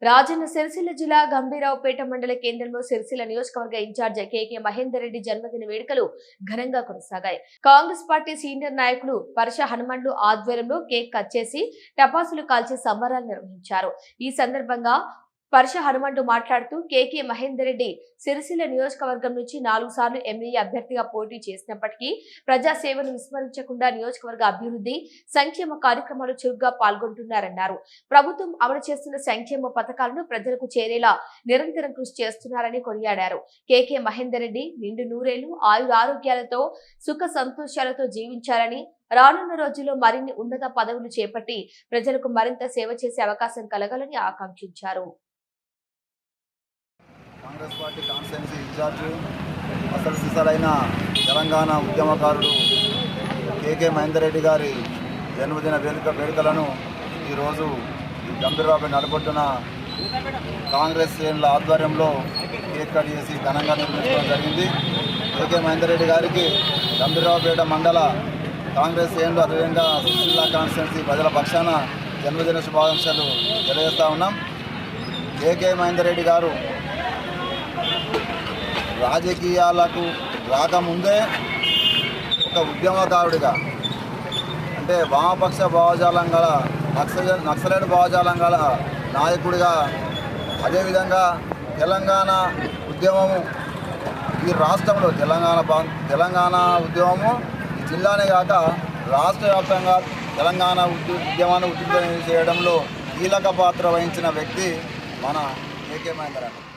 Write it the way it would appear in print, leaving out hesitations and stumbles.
రాజన్న సిరిసిల్ల జిల్లా గంభీరావుపేట మండల కేంద్రంలో సిరిసిల్ల నియోజకవర్గ ఇన్ఛార్జ్ కేకే మహేందర్ రెడ్డి జన్మదిన వేడుకలు ఘనంగా కొనసాగాయి. కాంగ్రెస్ పార్టీ సీనియర్ నాయకులు పరశ హనుమండ్లు ఆధ్వర్యంలో కేక్ కట్ చేసి టపాసులు కాల్చి సంబరాలు నిర్వహించారు. ఈ సందర్భంగా పరశ హనుమండు మాట్లాడుతూ కేకే మహేందర్ రెడ్డి సిరిసిల్ల నియోజకవర్గం నుంచి 4 సార్లు ఎమ్మెల్యే అభ్యర్థిగా పోటీ చేసినప్పటికీ ప్రజాసేవను విస్మరించకుండా నియోజకవర్గ అభివృద్ధి సంక్షేమ కార్యక్రమాలు చురుగ్గా పాల్గొంటున్నారన్నారు. ప్రభుత్వం అమలు చేస్తున్న సంక్షేమ పథకాలను ప్రజలకు చేరేలా నిరంతరం కృషి చేస్తున్నారని కొనియాడారు. కేకే మహేందర్ రెడ్డి నిండు నూరేళ్లు ఆయురారోగ్యాలతో సుఖ సంతోషాలతో జీవించాలని, రానున్న రోజుల్లో మరిన్ని ఉన్నత పదవులు చేపట్టి ప్రజలకు మరింత సేవ చేసే అవకాశం కలగాలని ఆకాంక్షించారు. కాంగ్రెస్ పార్టీ కాన్స్టిట్యున్సీ ఇన్ఛార్జ్ అసలు సిసలైన తెలంగాణ ఉద్యమకారుడు కేకే మహేందర్ రెడ్డి గారి జన్మదిన వేడుకలను ఈరోజు గంభీరబాబు నడుపుతున్న కాంగ్రెస్ శ్రేణుల ఆధ్వర్యంలో కేక్ కట్ చేసి ఘనంగా నిర్వహించడం జరిగింది. కేకే మహేందర్ రెడ్డి గారికి గంభీరబాబుపేట మండల కాంగ్రెస్ శ్రేణులు అదేవిధంగా సిరిసిల్ల కాన్స్టిట్యున్సీ ప్రజల పక్షాన జన్మదిన శుభాకాంక్షలు తెలియజేస్తూ ఉన్నాం. కేకే మహేందర్ రెడ్డి గారు రాజకీయాలకు రాకముందే ఒక ఉద్యమకారుడిగా, అంటే వామపక్ష భావజాలం గల నక్సలైట్ భావజాలం గల నాయకుడిగా, అదేవిధంగా తెలంగాణ ఉద్యమము ఈ రాష్ట్రంలో తెలంగాణ ఉద్యమము ఈ జిల్లానే కాక రాష్ట్ర వ్యాప్తంగా తెలంగాణ ఉద్యమాన్ని ఉధృతం చేయడంలో కీలక పాత్ర వహించిన వ్యక్తి మన కేకే మహేందర్ రెడ్డి.